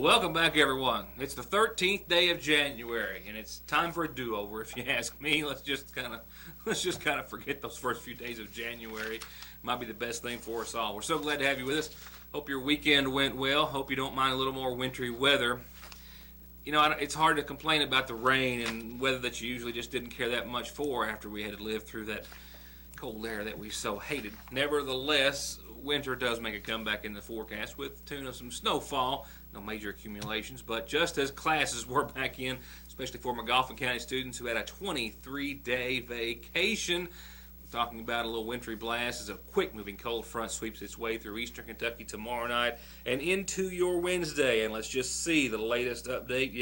Well, welcome back, everyone. It's the 13th day of January, and it's time for a do-over. If you ask me, let's just kind of forget those first few days of January. Might be the best thing for us all. We're so glad to have you with us. Hope your weekend went well. Hope you don't mind a little more wintry weather. You know, it's hard to complain about the rain and weather that you usually just didn't care that much for after we had to live through that cold air that we so hated. Nevertheless, winter does make a comeback in the forecast with the tune of some snowfall. No major accumulations, but just as classes were back in, especially for McGoffin County students who had a 23-day vacation. We're talking about a little wintry blast as a quick-moving cold front sweeps its way through eastern Kentucky tomorrow night and into your Wednesday. And let's just see the latest update.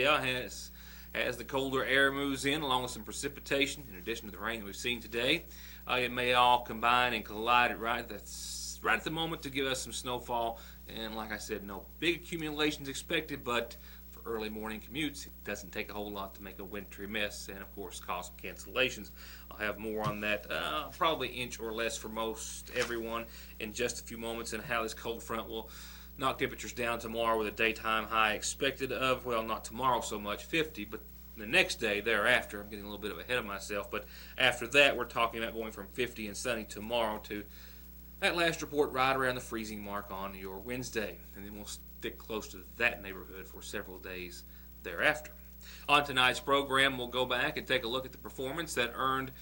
As the colder air moves in, along with some precipitation, in addition to the rain that we've seen today, it may all combine and collide right at the moment to give us some snowfall. And like I said, no big accumulations expected, but for early morning commutes, it doesn't take a whole lot to make a wintry mess and, of course, cause some cancellations. I'll have more on that, probably inch or less for most everyone in just a few moments, and how this cold front will knock temperatures down tomorrow with a daytime high expected of, well, not tomorrow so much, 50, but the next day thereafter. I'm getting a little bit ahead of myself, but after that, we're talking about going from 50 and sunny tomorrow to that last report right around the freezing mark on your Wednesday, and then we'll stick close to that neighborhood for several days thereafter. On tonight's program, we'll go back and take a look at the performance that earned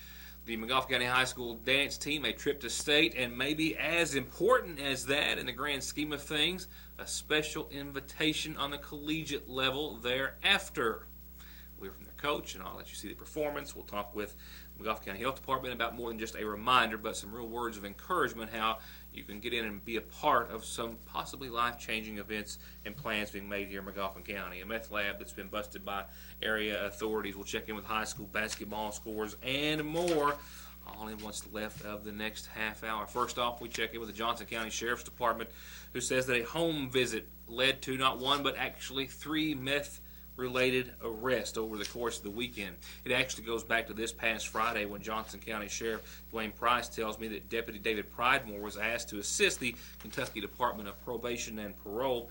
the McGoffin County High School dance team a trip to state, and maybe as important as that in the grand scheme of things, a special invitation on the collegiate level thereafter. We're from their coach, and I'll let you see the performance. We'll talk with McGoffin County Health Department about more than just a reminder, but some real words of encouragement, how you can get in and be a part of some possibly life-changing events and plans being made here in McGoffin County. A meth lab that's been busted by area authorities. We'll check in with high school basketball scores and more, all in what's left of the next half hour. First off, we check in with the Johnson County Sheriff's Department, who says that a home visit led to not one, but actually 3 meth-related arrests over the course of the weekend. It actually goes back to this past Friday when Johnson County Sheriff Dwayne Price tells me that Deputy David Pridemore was asked to assist the Kentucky Department of Probation and Parole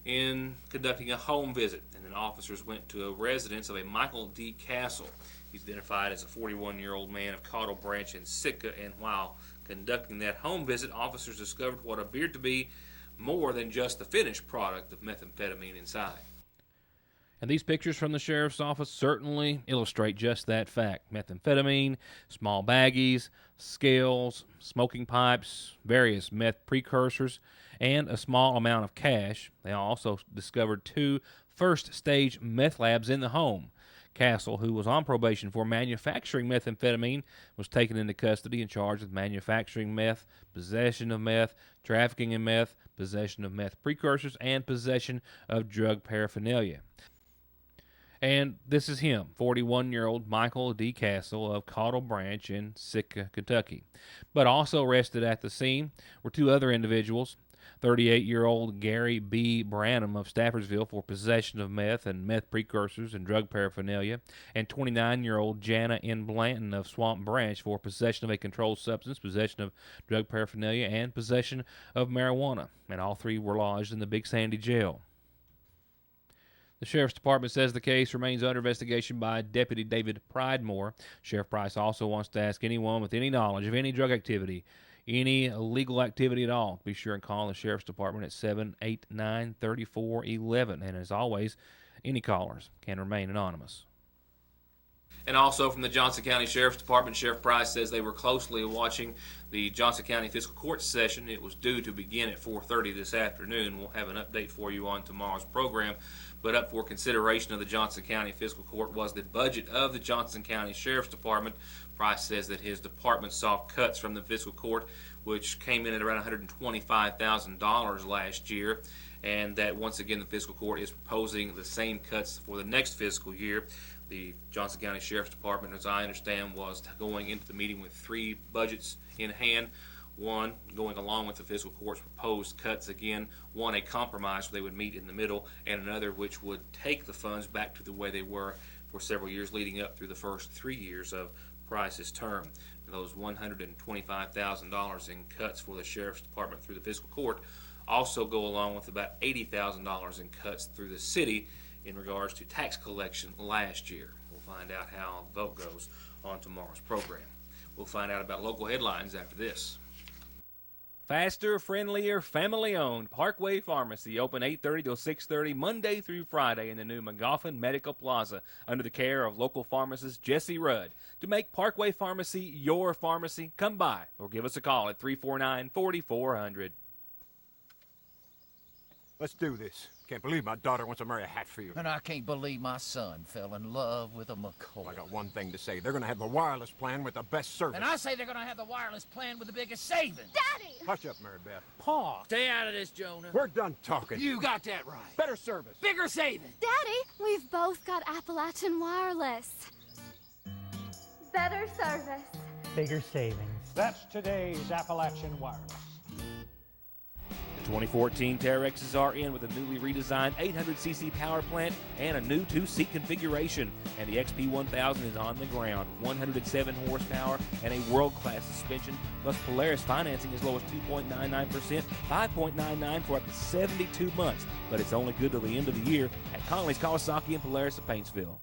in conducting a home visit, and then officers went to a residence of a Michael D. Castle. He's identified as a 41-year-old man of Cottle Branch in Sitka, and while conducting that home visit, officers discovered what appeared to be more than just the finished product of methamphetamine inside. And these pictures from the sheriff's office certainly illustrate just that fact. Methamphetamine, small baggies, scales, smoking pipes, various meth precursors, and a small amount of cash. They also discovered 2 first-stage meth labs in the home. Castle, who was on probation for manufacturing methamphetamine, was taken into custody and charged with manufacturing meth, possession of meth, trafficking in meth, possession of meth precursors, and possession of drug paraphernalia. And this is him, 41-year-old Michael D. Castle of Cottle Branch in Sitka, Kentucky. But also arrested at the scene were 2 other individuals, 38-year-old Gary B. Branham of Salyersville for possession of meth and meth precursors and drug paraphernalia, and 29-year-old Jana N. Blanton of Swamp Branch for possession of a controlled substance, possession of drug paraphernalia, and possession of marijuana. And all 3 were lodged in the Big Sandy Jail. The Sheriff's Department says the case remains under investigation by Deputy David Pridemore. Sheriff Price also wants to ask anyone with any knowledge of any drug activity, any illegal activity at all, to be sure and call the Sheriff's Department at 789-3411. And as always, any callers can remain anonymous. And also from the Johnson County Sheriff's Department, Sheriff Price says they were closely watching the Johnson County Fiscal Court session. It was due to begin at 4:30 this afternoon. We'll have an update for you on tomorrow's program. But up for consideration of the Johnson County Fiscal Court was the budget of the Johnson County Sheriff's Department. Price says that his department saw cuts from the Fiscal Court, which came in at around $125,000 last year, and that once again the Fiscal Court is proposing the same cuts for the next fiscal year. The Johnson County Sheriff's Department, as I understand, was going into the meeting with 3 budgets in hand. One, going along with the Fiscal Court's proposed cuts again. One, a compromise where they would meet in the middle, and another which would take the funds back to the way they were for several years leading up through the first 3 years of Price's term. Those $125,000 in cuts for the Sheriff's Department through the Fiscal Court also go along with about $80,000 in cuts through the city in regards to tax collection last year. We'll find out how the vote goes on tomorrow's program. We'll find out about local headlines after this. Faster, friendlier, family-owned Parkway Pharmacy, open 8:30 till 6:30 Monday through Friday in the new McGoffin Medical Plaza under the care of local pharmacist Jesse Rudd. To make Parkway Pharmacy your pharmacy, come by or give us a call at 349-4400. Let's do this. Can't believe my daughter wants to marry a Hatfield. And I can't believe my son fell in love with a McCoy. I got one thing to say. They're going to have the wireless plan with the best service. And I say they're going to have the wireless plan with the biggest savings. Daddy! Hush up, Mary Beth. Pa, stay out of this, Jonah. We're done talking. You got that right. Better service. Bigger savings. Daddy, we've both got Appalachian Wireless. Better service. Bigger savings. That's today's Appalachian Wireless. The 2014 Terexes are in with a newly redesigned 800cc power plant and a new 2-seat configuration. And the XP1000 is on the ground, 107 horsepower and a world-class suspension, plus Polaris financing as low as 2.99%, 5.99 for up to 72 months. But it's only good till the end of the year at Connolly's, Kawasaki, and Polaris of Paintsville.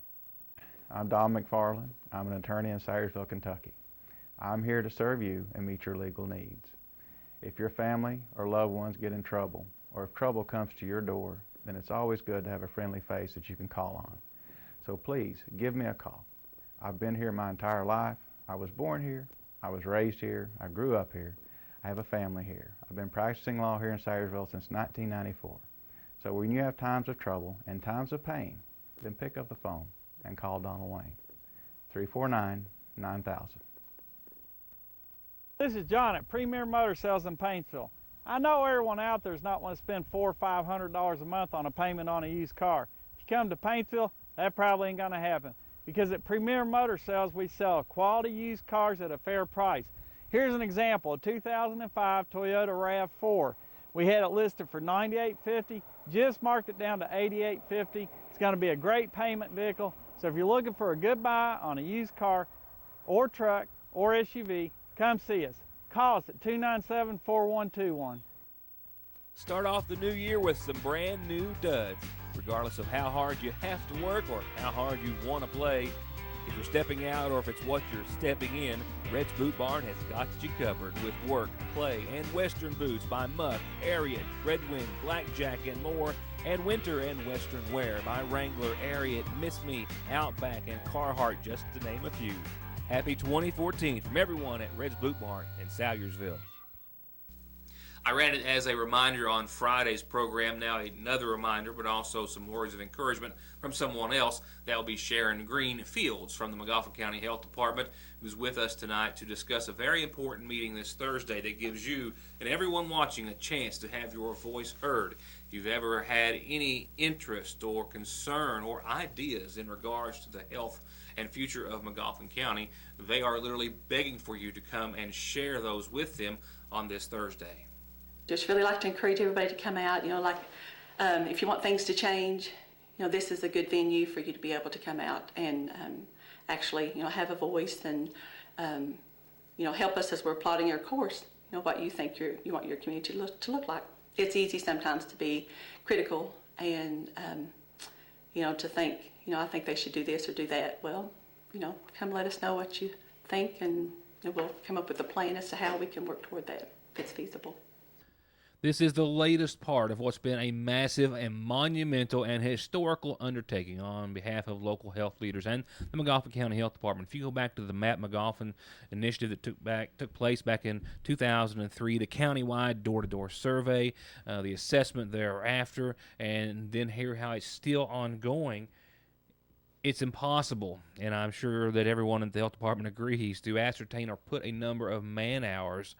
I'm Don McFarland. I'm an attorney in Salyersville, Kentucky. I'm here to serve you and meet your legal needs. If your family or loved ones get in trouble, or if trouble comes to your door, then it's always good to have a friendly face that you can call on. So please, give me a call. I've been here my entire life. I was born here. I was raised here. I grew up here. I have a family here. I've been practicing law here in Salyersville since 1994. So when you have times of trouble and times of pain, then pick up the phone and call Donald Wayne. 349-9000. This is John at Premier Motor Sales in Paintsville. I know everyone out there is not want to spend $400 or $500 a month on a payment on a used car. If you come to Paintsville, that probably ain't going to happen. Because at Premier Motor Sales, we sell quality used cars at a fair price. Here's an example, a 2005 Toyota RAV4. We had it listed for $98.50, just marked it down to $88.50. It's going to be a great payment vehicle. So if you're looking for a good buy on a used car or truck or SUV, come see us. Call us at 297-4121. Start off the new year with some brand new duds. Regardless of how hard you have to work or how hard you want to play, if you're stepping out or if it's what you're stepping in, Red's Boot Barn has got you covered with work, play, and western boots by Muck, Ariat, Red Wing, Blackjack, and more, and winter and western wear by Wrangler, Ariat, Miss Me, Outback, and Carhartt, just to name a few. Happy 2014 from everyone at Red's Boot Barn in Salyersville. I ran it as a reminder on Friday's program. Now another reminder, but also some words of encouragement from someone else. That will be Sharon Green Fields from the McGoffin County Health Department, who's with us tonight to discuss a very important meeting this Thursday that gives you and everyone watching a chance to have your voice heard. If you've ever had any interest or concern or ideas in regards to the health and future of McGoffin County, they are literally begging for you to come and share those with them on this Thursday. Just really like to encourage everybody to come out, if you want things to change, this is a good venue for you to be able to come out and actually, have a voice and, help us as we're plotting our course, what you think you want your community to look like. It's easy sometimes to be critical and, to think, I think they should do this or do that. Well, come let us know what you think, and we'll come up with a plan as to how we can work toward that if it's feasible. This is the latest part of what's been a massive and monumental and historical undertaking on behalf of local health leaders and the McGoffin County Health Department. If you go back to the Map McGoffin initiative that took place back in 2003, the countywide door-to-door survey, the assessment thereafter, and then hear how it's still ongoing, it's impossible, and I'm sure that everyone in the health department agrees, to ascertain or put a number of man-hours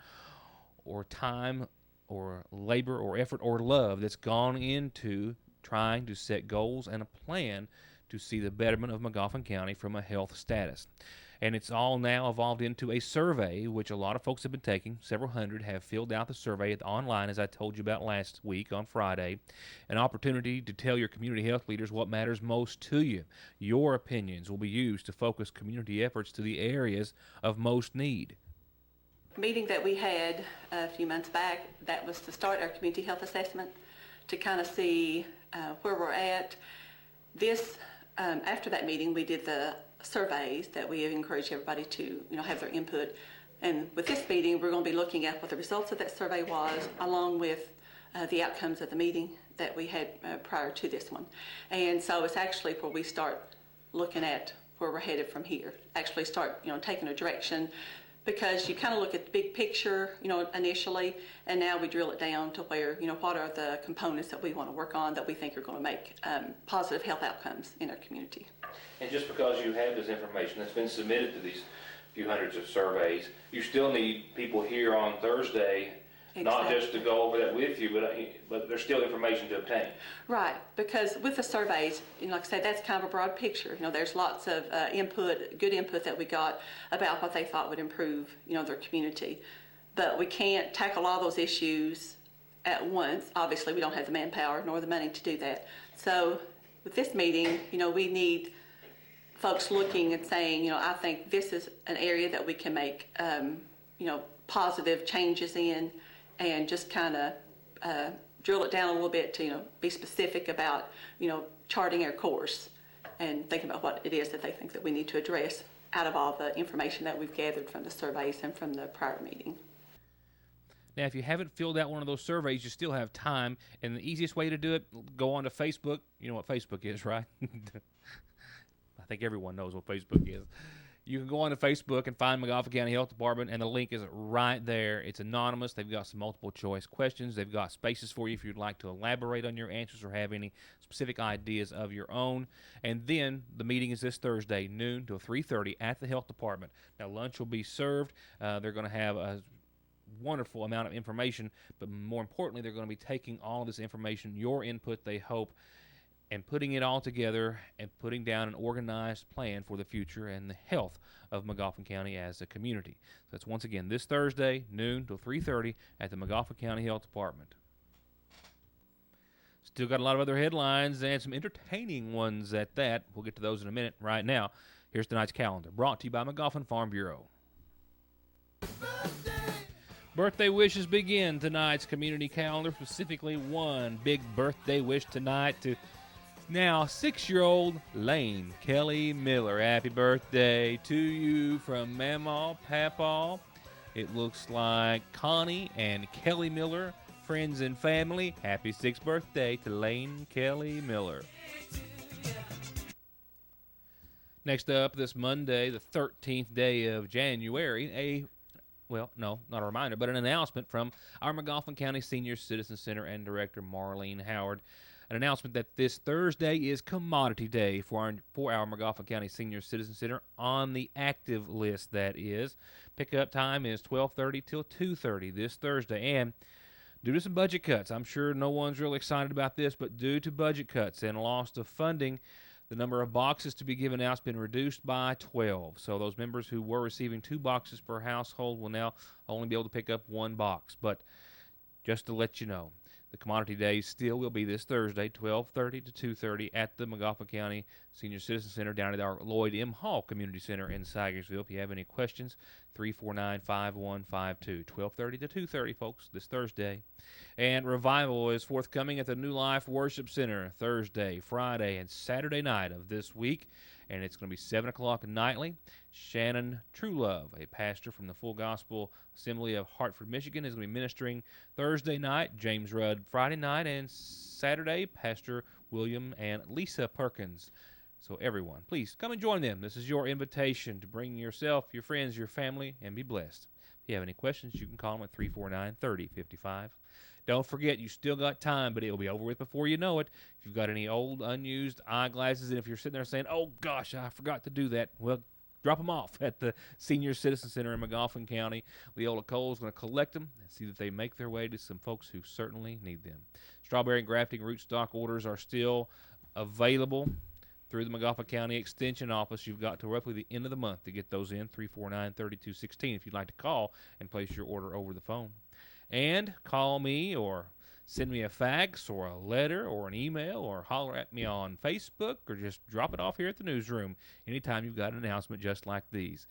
or time or labor or effort or love that's gone into trying to set goals and a plan to see the betterment of McGoffin County from a health status. And it's all now evolved into a survey, which a lot of folks have been taking. Several hundred have filled out the survey online, as I told you about last week on Friday. An opportunity to tell your community health leaders what matters most to you. Your opinions will be used to focus community efforts to the areas of most need. Meeting that we had a few months back, that was to start our community health assessment, to kind of see where we're at. After that meeting, we did the surveys that we encourage everybody to have their input. And with this meeting, we're going to be looking at what the results of that survey was, along with the outcomes of the meeting that we had prior to this one. And so it's actually where we start looking at where we're headed from here. Actually start taking a direction, because you kind of look at the big picture, initially, and now we drill it down to where, what are the components that we want to work on that we think are going to make positive health outcomes in our community. And just because you have this information that's been submitted to these few hundreds of surveys, you still need people here on Thursday, not just to go over that with you, but there's still information to obtain. Right, because with the surveys, like I said, that's kind of a broad picture. There's lots of good input that we got about what they thought would improve, their community. But we can't tackle all those issues at once. Obviously, we don't have the manpower nor the money to do that. So with this meeting, we need folks looking and saying, I think this is an area that we can make, positive changes in, and just kind of drill it down a little bit to, be specific about, charting our course and thinking about what it is that they think that we need to address out of all the information that we've gathered from the surveys and from the prior meeting. Now, if you haven't filled out one of those surveys, you still have time, and the easiest way to do it, go on to Facebook. You know what Facebook is, right? I think everyone knows what Facebook is. You can go on to Facebook and find McGoffin County Health Department, and the link is right there. It's anonymous. They've got some multiple choice questions. They've got spaces for you if you'd like to elaborate on your answers or have any specific ideas of your own. And then the meeting is this Thursday, noon till 3:30 at the Health Department. Now, lunch will be served. They're going to have a wonderful amount of information, but more importantly, they're going to be taking all of this information, your input, they hope, and putting it all together and putting down an organized plan for the future and the health of McGoffin County as a community. So that's once again this Thursday, noon till 3:30 at the McGoffin County Health Department. Still got a lot of other headlines and some entertaining ones at that. We'll get to those in a minute. Right now, here's tonight's calendar, brought to you by McGoffin Farm Bureau. Birthday wishes begin tonight's community calendar, specifically one big birthday wish tonight to now 6-year-old Lane Kelly Miller. Happy birthday to you from Mamaw, Papaw. It looks like Connie and Kelly Miller, friends and family. Happy 6th birthday to Lane Kelly Miller. Next up, this Monday, the 13th day of January, not a reminder, but an announcement from our McGoffin County Senior Citizen Center and Director Marlene Howard. An announcement that this Thursday is Commodity Day for our McGoffin County Senior Citizen Center on the active list, that is. Pickup time is 12:30 till 2:30 this Thursday. And due to some budget cuts, I'm sure no one's really excited about this, but due to budget cuts and loss of funding, the number of boxes to be given out has been reduced by 12. So those members who were receiving 2 boxes per household will now only be able to pick up 1 box. But just to let you know, the Commodity Day still will be this Thursday, 12:30 to 2:30 at the McGoffin County Senior Citizen Center down at our Lloyd M. Hall Community Center in Salyersville. If you have any questions, 349-5152. 12:30 to 2:30, folks, this Thursday. And Revival is forthcoming at the New Life Worship Center Thursday, Friday, and Saturday night of this week. And it's going to be 7 o'clock nightly. Shannon Truelove, a pastor from the Full Gospel Assembly of Hartford, Michigan, is going to be ministering Thursday night. James Rudd Friday night, and Saturday, Pastor William and Lisa Perkins. So everyone, please come and join them. This is your invitation to bring yourself, your friends, your family, and be blessed. If you have any questions, you can call them at 349-3055. Don't forget, you still got time, but it'll be over with before you know it. If you've got any old, unused eyeglasses, and if you're sitting there saying, oh, gosh, I forgot to do that, well, drop them off at the Senior Citizen Center in McGoffin County. Leola Cole is going to collect them and see that they make their way to some folks who certainly need them. Strawberry and grafting rootstock orders are still available through the McGoffin County Extension Office. You've got to roughly the end of the month to get those in, 349-3216, if you'd like to call and place your order over the phone. And call me or send me a fax or a letter or an email or holler at me on Facebook or just drop it off here at the newsroom anytime you've got an announcement just like these.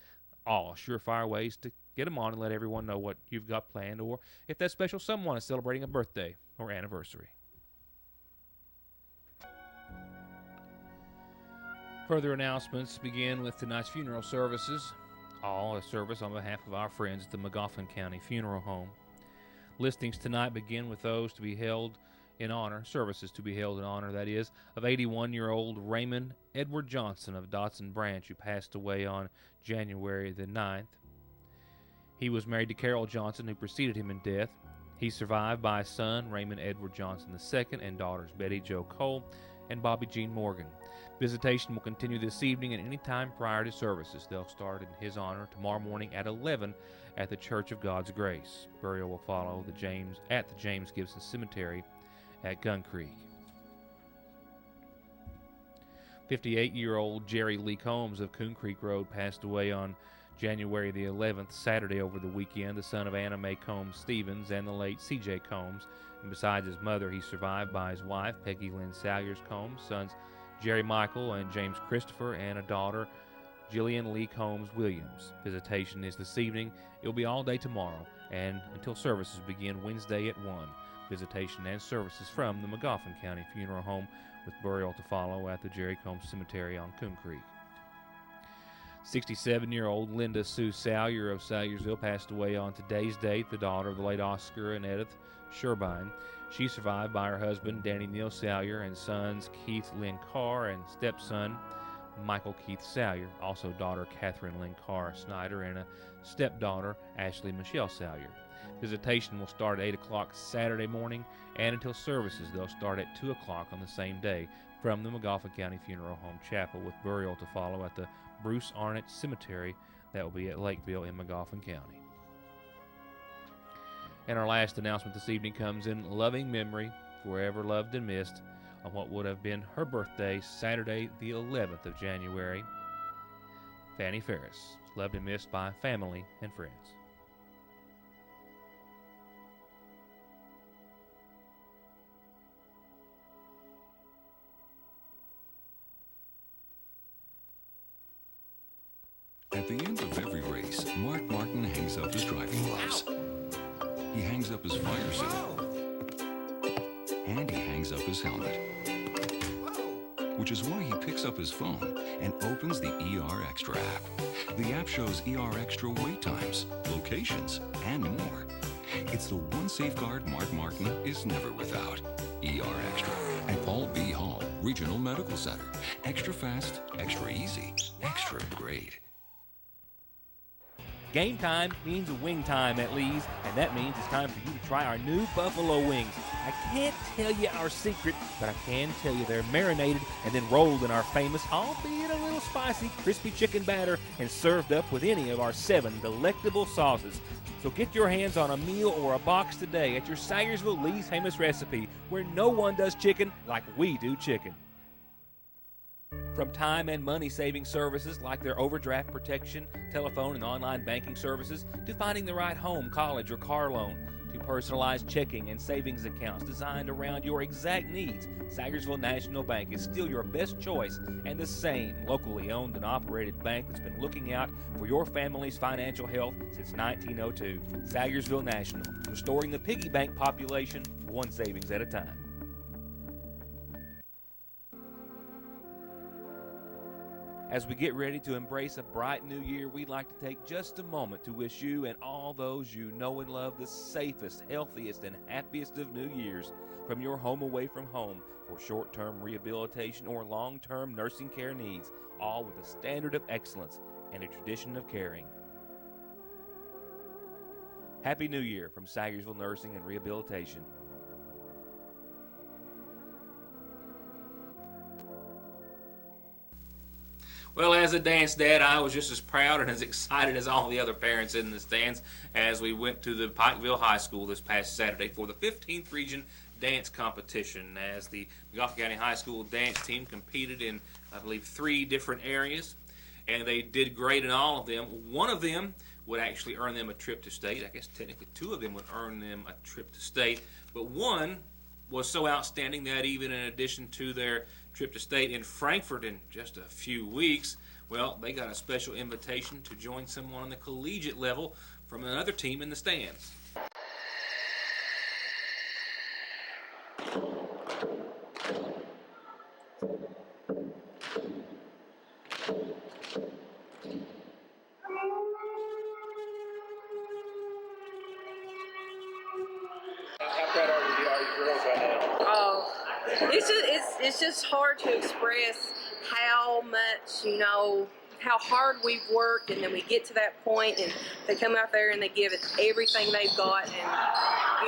all surefire ways to get them on and let everyone know what you've got planned, or if that special someone is celebrating a birthday or anniversary. Further announcements begin with tonight's funeral services, all a service on behalf of our friends at the McGoffin County Funeral Home. Listings tonight begin with those to be held in honor, services to be held in honor, that is, of 81-year-old Raymond Edward Johnson of Dotson Branch, who passed away on January the 9th. He was married to Carol Johnson, who preceded him in death. He's survived by a son, Raymond Edward Johnson II, and daughters Betty Jo Cole and Bobby Jean Morgan. Visitation will continue this evening and any time prior to services. They'll start in his honor tomorrow morning at 11 at the Church of God's Grace. Burial will follow at the James Gibson Cemetery at Gun Creek. 58-year-old Jerry Lee Combs of Coon Creek Road passed away on January the 11th, Saturday over the weekend, the son of Anna Mae Combs Stevens and the late C.J. Combs. And besides his mother, he's survived by his wife, Peggy Lynn Salyers Combs, sons Jerry Michael and James Christopher, and a daughter, Jillian Lee Combs Williams. Visitation is this evening. It will be all day tomorrow and until services begin Wednesday at 1. Visitation and services from the McGoffin County Funeral Home, with burial to follow at the Jerry Combs Cemetery on Coon Creek. 67-year-old Linda Sue Salyer of Salyersville passed away on today's date, the daughter of the late Oscar and Edith Sherbine. She's survived by her husband, Danny Neal Salyer, and sons Keith Lynn Carr and stepson Michael Keith Salyer, also daughter Catherine Lynn Carr Snyder, and a stepdaughter Ashley Michelle Salyer. Visitation will start at 8 o'clock Saturday morning, and until services, they'll start at 2 o'clock on the same day from the McGoffin County Funeral Home Chapel, with burial to follow at the Bruce Arnett Cemetery that will be at Lakeville in McGoffin County. And our last announcement this evening comes in loving memory, forever loved and missed, on what would have been her birthday, Saturday the 11th of January. Fannie Ferris, loved and missed by family and friends. At the end of every race, Mark Martin hangs up his driving gloves. He hangs up his fire suit. And he hangs up his helmet. Which is why he picks up his phone and opens the ER Extra app. The app shows ER Extra wait times, locations, and more. It's the one safeguard Mark Martin is never without. ER Extra at Paul B. Hall Regional Medical Center. Extra fast, extra easy, extra great. Game time means wing time at Lee's, and that means it's time for you to try our new buffalo wings. I can't tell you our secret, but I can tell you they're marinated and then rolled in our famous, albeit a little spicy, crispy chicken batter and served up with any of our 7 delectable sauces. So get your hands on a meal or a box today at your Salyersville Lee's famous recipe, where no one does chicken like we do chicken. From time and money-saving services like their overdraft protection, telephone and online banking services, to finding the right home, college, or car loan, to personalized checking and savings accounts designed around your exact needs, Salyersville National Bank is still your best choice and the same locally owned and operated bank that's been looking out for your family's financial health since 1902. Salyersville National, restoring the piggy bank population one savings at a time. As we get ready to embrace a bright new year, we'd like to take just a moment to wish you and all those you know and love the safest, healthiest, and happiest of New Years. From your home away from home for short-term rehabilitation or long-term nursing care needs, all with a standard of excellence and a tradition of caring. Happy New Year from Salyersville Nursing and Rehabilitation. Well, as a dance dad, I was just as proud and as excited as all the other parents in the stands as we went to the Pikeville High School this past Saturday for the 15th Region Dance Competition, as the McGoffin County High School dance team competed in, I believe, 3 different areas, and they did great in all of them. One of them would actually earn them a trip to state. I guess technically 2 of them would earn them a trip to state, but one was so outstanding that even in addition to their trip to state in Frankfurt in just a few weeks. Well, they got a special invitation to join someone on the collegiate level from another team in the stands. How proud are you girls right now? Oh, it's just hard to express how much, how hard we've worked, and then we get to that point and they come out there and they give it everything they've got, and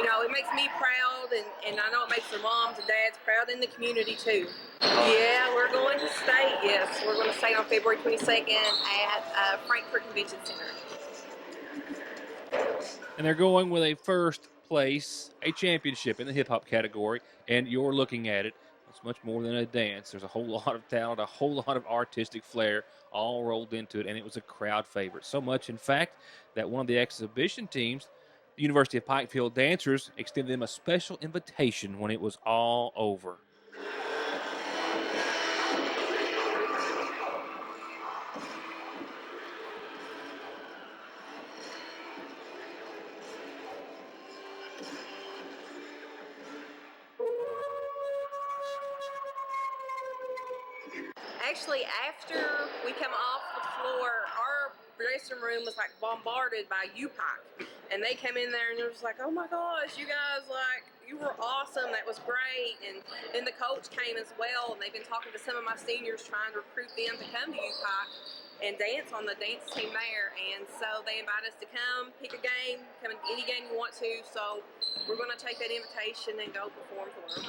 it makes me proud, and I know it makes the moms and dads proud in the community too. Yeah, we're going to state, yes. We're going to state on February 22nd at Frankfurt Convention Center. And they're going with a first place, a championship in the hip-hop category, and you're looking at it. It's much more than a dance. There's a whole lot of talent, a whole lot of artistic flair all rolled into it, and it was a crowd favorite. So much, in fact, that one of the exhibition teams, the University of Pikeville Dancers, extended them a special invitation when it was all over. Actually, after we come off the floor, our dressing room was like bombarded by UPIC, and they came in there and it was like, oh my gosh, you guys, you were awesome, that was great. And then the coach came as well, and they've been talking to some of my seniors trying to recruit them to come to UPIC and dance on the dance team there. And so they invited us to come pick a game, come in any game you want to. So we're going to take that invitation and go perform for them.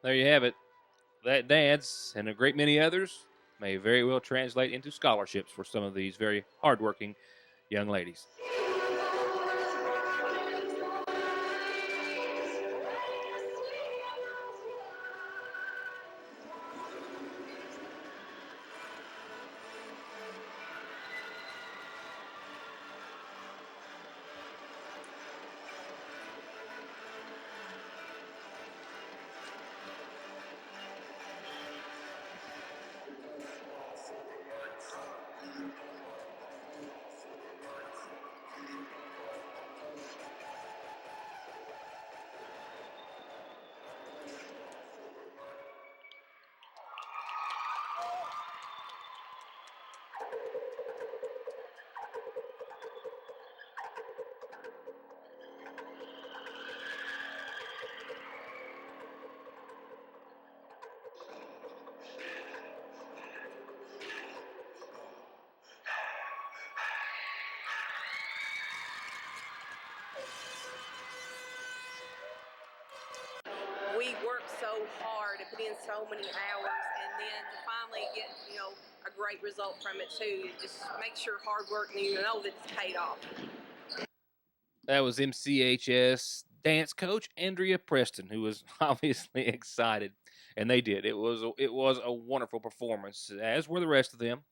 There you have it. That dance and a great many others may very well translate into scholarships for some of these very hardworking young ladies. We worked so hard and put in so many hours, and then to finally get, a great result from it too. It just makes your hard work, and you know that it's paid off. That was MCHS dance coach Andrea Preston, who was obviously excited, and they did. It was a wonderful performance, as were the rest of them,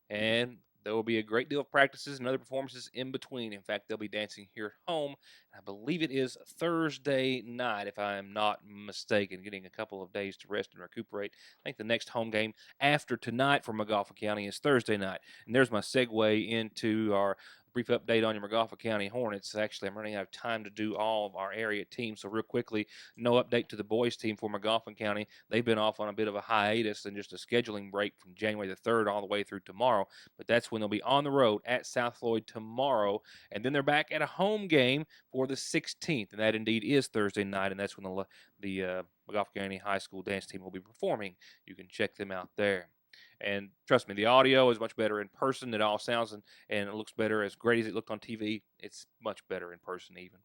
and there will be a great deal of practices and other performances in between. In fact, they'll be dancing here at home. I believe it is Thursday night, if I am not mistaken, getting a couple of days to rest and recuperate. I think the next home game after tonight for McGoffin County is Thursday night. And there's my segue into our brief update on your McGoffin County Hornets. Actually, I'm running out of time to do all of our area teams, so real quickly, no update to the boys team for McGoffin County. They've been off on a bit of a hiatus and just a scheduling break from January the 3rd all the way through tomorrow, but that's when they'll be on the road at South Floyd tomorrow, and then they're back at a home game for the 16th, and that indeed is Thursday night, and that's when the McGoffin County High School dance team will be performing. You can check them out there. And trust me, the audio is much better in person. It all sounds and it looks better. As great as it looked on TV, it's much better in person even.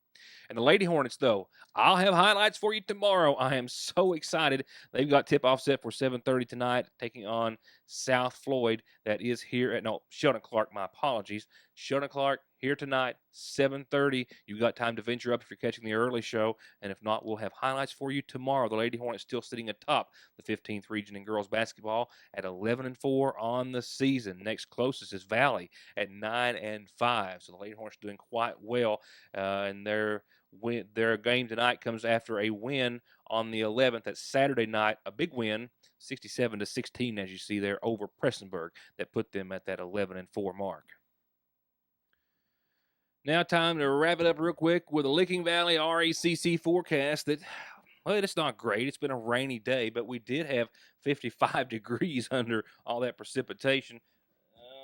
And the Lady Hornets, though, I'll have highlights for you tomorrow. I am so excited. They've got tip-off set for 7:30 tonight, taking on South Floyd. That is here at, Sheldon Clark, my apologies. Sheldon Clark here tonight, 7:30. You've got time to venture up if you're catching the early show. And if not, we'll have highlights for you tomorrow. The Lady Hornets still sitting atop the 15th region in girls basketball at 11-4 on the season. Next closest is Valley at 9-5. So the Lady Hornets doing quite well in their Their game tonight comes after a win on the 11th. That's Saturday night, a big win, 67-16, as you see there, over Prestonburg, that put them at that 11-4 mark. Now time to wrap it up real quick with a Licking Valley RECC forecast that, well, it's not great. It's been a rainy day, but we did have 55 degrees under all that precipitation.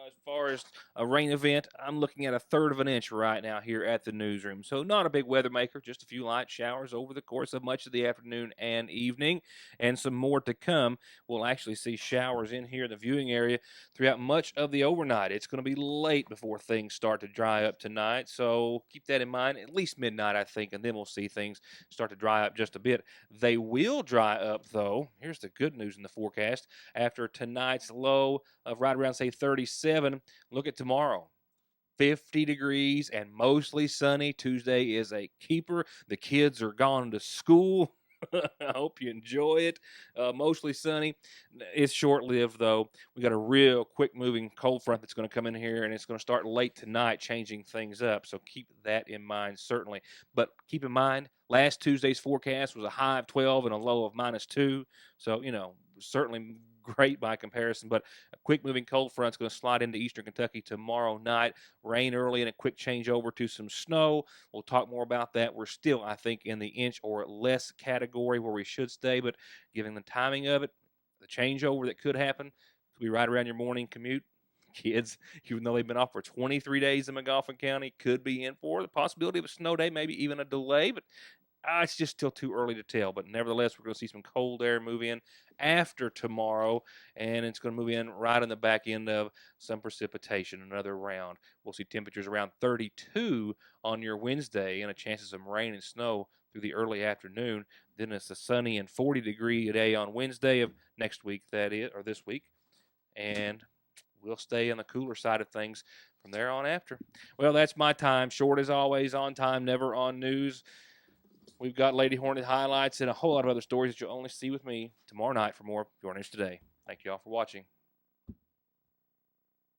As far as a rain event, I'm looking at 1/3 of an inch right now here at the newsroom. So not a big weather maker, just a few light showers over the course of much of the afternoon and evening, and some more to come. We'll actually see showers in here in the viewing area throughout much of the overnight. It's going to be late before things start to dry up tonight, so keep that in mind. At least midnight, I think, and then we'll see things start to dry up just a bit. They will dry up, though. Here's the good news in the forecast. After tonight's low of right around, say, 37, look at tomorrow. 50 degrees and mostly sunny. Tuesday is a keeper. The kids are gone to school. I hope you enjoy it. Mostly sunny. It's short-lived, though. We got a real quick-moving cold front that's going to come in here, and it's going to start late tonight, changing things up. So keep that in mind, certainly. But keep in mind, last Tuesday's forecast was a high of 12 and a low of -2. So, certainly great by comparison, but a quick-moving cold front is going to slide into eastern Kentucky tomorrow night. Rain early and a quick change over to some snow. We'll talk more about that. We're still, I think, in the inch or less category where we should stay, but given the timing of it, the changeover that could happen, could be right around your morning commute. Kids, even though they've been off for 23 days in McGoffin County, could be in for the possibility of a snow day, maybe even a delay, but it's just still too early to tell. But nevertheless, we're going to see some cold air move in after tomorrow, and it's going to move in right on the back end of some precipitation, another round. We'll see temperatures around 32 on your Wednesday and a chance of some rain and snow through the early afternoon. Then it's a sunny and 40-degree day on Wednesday of next week, that is, or this week. And we'll stay on the cooler side of things from there on after. Well, that's my time. Short as always, on time, never on news. We've got Lady Hornet highlights and a whole lot of other stories that you'll only see with me tomorrow night for more Your News Today. Thank you all for watching.